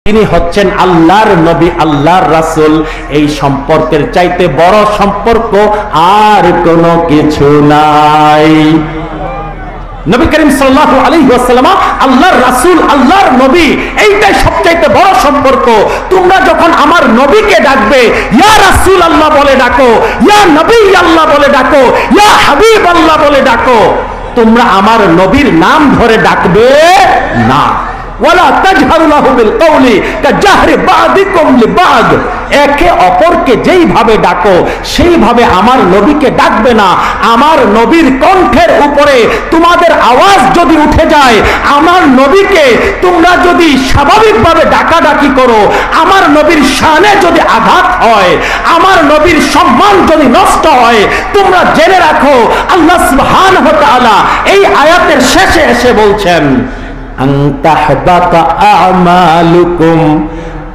তিনি হচ্ছেন আল্লাহর নবী, আল্লাহর রাসূল। এই সম্পর্কের চাইতে বড় সম্পর্ক আর কোনো কিছু নাই। নবী করিম সাল্লাল্লাহু আলাইহি ওয়াসাল্লাম আল্লাহর রাসূল, আল্লাহর নবী, এইটাই সবচাইতে বড় সম্পর্ক। তোমরা যখন আমার নবীকে ডাকবে, ইয়া রাসূল আল্লাহ বলে ডাকো, ইয়া নবী আল্লাহ বলে ডাকো, ইয়া হাবিব আল্লাহ বলে ডাকো, তোমরা আমার নবীর নাম ধরে ডাকবে না। ওয়ালা তাজহারু লাহু বিল কওলি কাজাহরি বাদিকুম লিবাদ। একে অপরকে যেইভাবে ডাকো সেইভাবে আমার নবীকে ডাকবে না। আমার নবীর কণ্ঠের উপরে তোমাদের আওয়াজ যদি উঠে যায়, আমার নবীকে তোমরা যদি স্বাভাবিকভাবে ডাকাডাকি করো, আমার নবীর শানে যদি আঘাত হয়, আমার নবীর সম্মান যদি নষ্ট হয়, তোমরা জেনে রাখো আল্লাহ সুবহানাহু ওয়া তাআলা এই আয়াতের শেষে এসে বলছেন,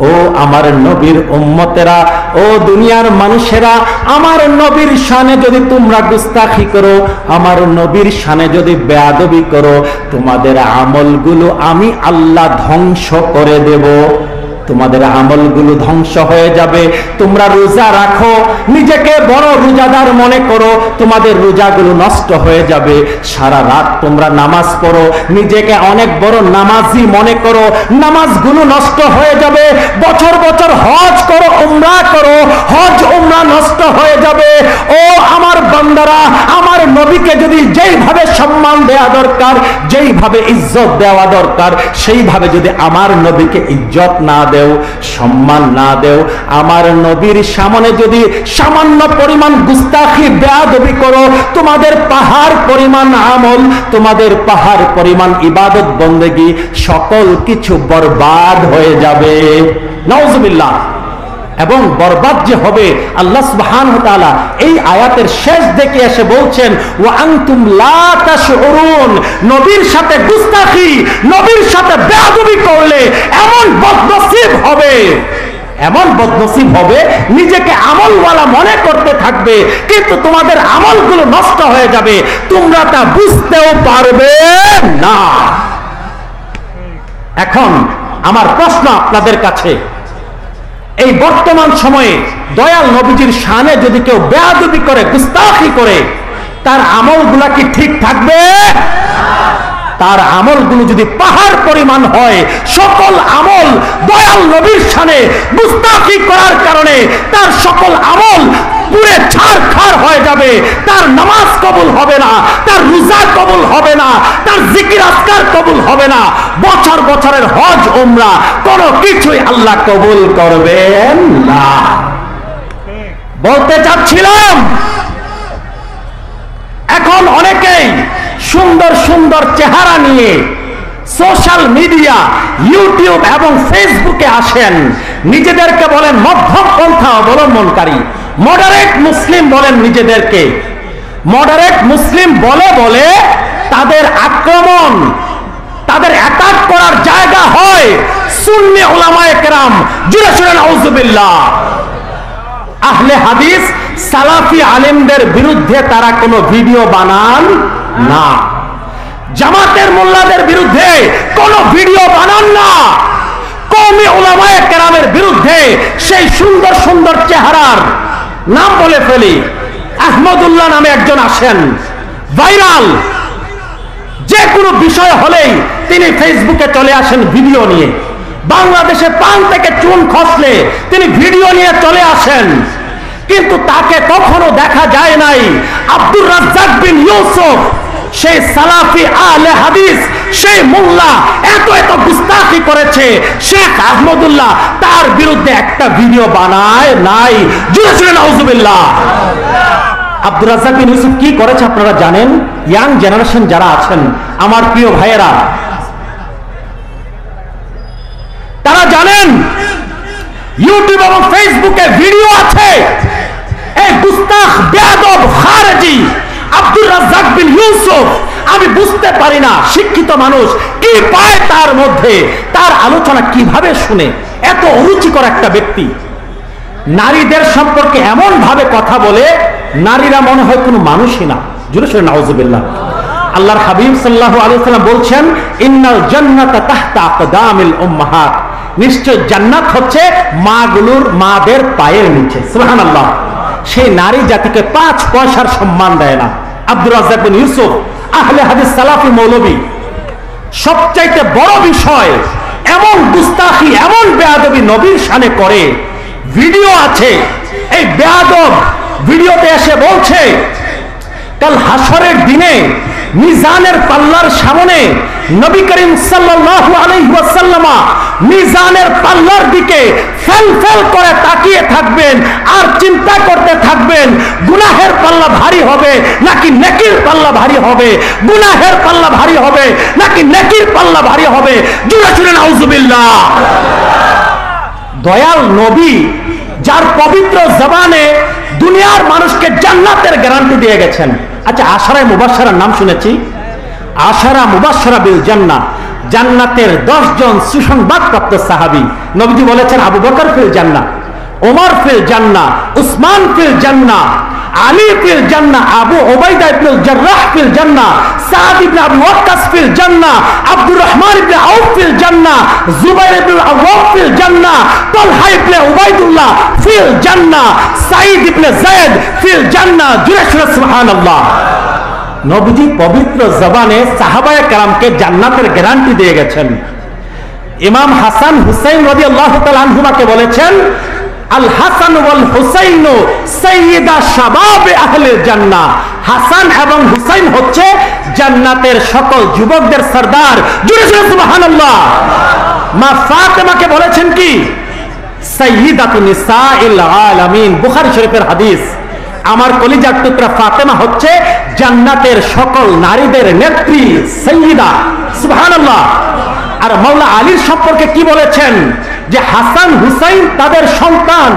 ও আমার নবীর উম্মতেরা, ও দুনিয়ার মানুষেরা, আমার নবীর শানে যদি তোমরা গুস্তাখি করো, আমার নবীর শানে যদি বেয়াদবি করো, তোমাদের আমলগুলো আমি আল্লাহ ধ্বংস করে দেব। তোমাদের আমলগুলো ধ্বংস হয়ে যাবে। তোমরা রোজা রাখো, নিজেকে বড় রোজাদার মনে করো, তোমাদের রোজাগুলো নষ্ট হয়ে যাবে। সারা রাত তোমরা নামাজ পড়ো, নিজেকে অনেক বড় নামাজি মনে করো, নামাজগুলো নষ্ট হয়ে যাবে। বছর বছর হজ করো, উমরা করো, হজ উমরা নষ্ট হয়ে যাবে। ও আমার বান্দারা, আমার নবীকে যদি যেইভাবে সম্মান দেওয়া দরকার, যেইভাবে ইজ্জত দেওয়া দরকার, সেইভাবে যদি আমার নবীকে ইজ্জত না দেও, সম্মান না দেও, আমার নবীর সামনে যদি সামান্য পরিমাণ গুস্তাখি বেয়াদবি করো, তোমাদের পাহাড় পরিমাণ আমল, তোমাদের পাহাড় পরিমাণ ইবাদত বন্দেগী সকল কিছু বরবাদ হয়ে যাবে। নাউজুবিল্লাহ। এবং বরবাদ যে হবে, আল্লাহ সুবহানাহু ওয়া তাআলা এই আয়াতের শেষ দিকে এসে বলছেন, ওয়া আনতুম লা তাশউরুন। নবীর সাথে গুস্তাখি, নবীর সাথে বেয়াদবি করলে এমন বদনসিব হবে, এমন বদনসিব হবে, নিজেকে আমলওয়ালা মনে করতে থাকবে, কিন্তু তোমাদের আমলগুলো নষ্ট হয়ে যাবে, তোমরা তা বুঝতেও পারবে না। এখন আমার প্রশ্ন আপনাদের কাছে, এই বর্তমান সময়ে দয়াল নবীজির শানে যদি কেউ বেয়াদবি করে, গুস্তাখি করে, তার আমলগুলা কি ঠিক থাকবে? তার আমলগুলো যদি পাহাড় পরিমাণ হয়, সকল আমল দয়াল নবীর শানে গুস্তাখি করার কারণে তার সকল আমল পুরে ছারখার হয়ে যাবে। তার নামাজ কবুল হবে না, তার রোজা কবুল হবে না, তার জিকির আজকার কবুল হবে না, বছর বছরের হজ উমরা কোনো কিছুই আল্লাহ কবুল করবেন না। বলতে চাচ্ছিলাম, এখন অনেকেই সুন্দর সুন্দর চেহারা নিয়ে সোশ্যাল মিডিয়া, ইউটিউব এবং ফেসবুকে আসেন, নিজেদেরকে বলেন মধ্যম পন্থা অবলম্বনকারী, মডারেট মুসলিম বলেন নিজেদেরকে। মডারেট মুসলিম বলে বলে তাদের আক্রমণ, তাদের অ্যাটাক করার জায়গা হয় সুন্নি উলামায়ে কেরাম। জুড়ে শুনেন আউযুবিল্লাহ। আহলে হাদিস সালাফি আলেমদের বিরুদ্ধে তারা কোনো ভিডিও বানান না, জামাতের মোল্লাদের বিরুদ্ধে কোনো ভিডিও বানান না, কওমি উলামায়ে কেরামের বিরুদ্ধে সেই সুন্দর সুন্দর চেহারার নাম বলে ফেলি, আহমদুল্লাহ নামে একজন আসেন, ভাইরাল, যে কোনো বিষয় হলেই তিনি ফেসবুকে চলে আসেন ভিডিও নিয়ে। বাংলাদেশে পান থেকে চুন খসলে তিনি ভিডিও নিয়ে চলে আসেন, কিন্তু তাকে কখনো দেখা যায় নাই আব্দুর রাজ্জাক বিন ইউসুফ, সেই সালাফি আহলে হাদিস, সেই মোল্লা এত এত গুস্তাখি করেছে, শেখ আহমদুল্লাহ তার বিরুদ্ধে একটা ভিডিও বানায় নাই। জুড়ে শুনেন আউযুবিল্লাহ। আব্দুর রাজ্জাক বিন ইউসুফ কি করেছে আপনারা জানেন? ইয়াং জেনারেশন যারা আছেন, আমার প্রিয় ভাইয়েরা, তারা জানেন ইউটিউব এবং ফেসবুকে ভিডিও আছে। এই গুস্তাখ, বেয়াদব, খারেজি আব্দুর রাজ্জাক বিন ইউসুফ, আমি বুঝতে পারি না শিক্ষিত মানুষ কি পায় তার মধ্যে, তার আলোচনা কিভাবে শুনে। এত অরুচিকর একটা ব্যক্তি নারীদের সম্পর্কে এমন ভাবে কথা বলে, নারীরা মনে হয় কোনো মানুষই না। জুড়ে শুনে নাউযুবিল্লাহ। আল্লাহর হাবিব সাল্লাল্লাহু আলাইহি ওয়াসাল্লাম বলছেন, ইন্নাল জান্নাতা তাহতা আকদামিল উম্মাহাত। নিশ্চয় জান্নাত হচ্ছে মাদের পায়ের নিচে। সুবহানাল্লাহ। সেই নারী জাতিকে 5 পয়সার সম্মান দেয় না। আব্দুর রাজ্জাক বিন ইউসুফ আহলে হাদিস সালাফি মৌলবী, সবচাইতে বড় বিষয় এমন গুস্তাখি এমন বেয়াদবি নবীর শানে করে, ভিডিও আছে। এই বেয়াদব ভিডিওতে এসে বলছে কাল হাসরের দিনে মিজানের পাল্লার সামনে নবী করিম সাল্লাল্লাহু আলাইহি ওয়াসাল্লাম মিজানের পাল্লার দিকে ফেল ফেল করে তাকিয়ে থাকবেন আর চিন্তা করতে থাকবেন গুনাহের পাল্লা ভারী হবে নাকি নেকির পাল্লা ভারী হবে, গুনাহের পাল্লা ভারী হবে নাকি নেকির পাল্লা ভারী হবে। জোরে জোরে নাউজুবিল্লাহ। দয়াল নবী যার পবিত্র জবানে দুনিয়ার মানুষকে জান্নাতের গ্যারান্টি দিয়ে গেছেন। আচ্ছা, আশারায়ে মুবাশশারার নাম শুনেছি? আশারা মুবাশশারা বিল জান্নাহ, জান্নাতের 10 জন সুসংবাদপ্রাপ্ত সাহাবী। নবীজি বলেছেন আবু বকর ফিল জান্নাহ, ওমর ফিল জান্নাহ, উসমান ফিল জান্নাহ, আলী ফিল জান্নাহ, আবু উবাইদা ইবনুল জাররাহ ফিল জান্নাহ, সাদ ইবনে আবি ওয়াক্কাস ফিল জান্নাহ, আব্দুর রহমান ইবনে আউফ ফিল জান্নাহ, জুবাইর ইবনুল আওয়াম ফিল জান্নাহ, তালহা ইবনে উবাইদুল্লাহ ফিল জান্নাহ, সাঈদ ইবনে যায়েদ ফিল জান্নাহ। জোরে জোরে সুবহানাল্লাহ। নবীজি পবিত্র জবানে সাহাবায়ে কেরামকে জান্নাতের গ্যারান্টি দিয়ে গেছেন। ইমাম হাসান হুসাইন রাদিয়াল্লাহু তাআলা আনহুমাকে বলেছেন আল হাসান ওয়াল হুসাইন সাইয়্যিদা শাবাবে আহলিল জান্নাহ। হাসান এবং হুসাইন হচ্ছে জান্নাতের সকল যুবকদের সরদার। জোরে জোরে সুবহানাল্লাহ। মা ফাতেমাকে বলেছেন কি সাইয়্যিদাতুন নিসাইল আলামিন, বুখারী শরীফের হাদিস। আমার কলিজার টুকরা ফাতেমা হচ্ছে জান্নাতের সকল নারীদের নেত্রী, সাইয়্যিদা। সুবহানাল্লাহ। আর মাওলা আলীর সম্পর্কে কি বলেছেন যে হাসান হুসাইন তাদের সন্তান।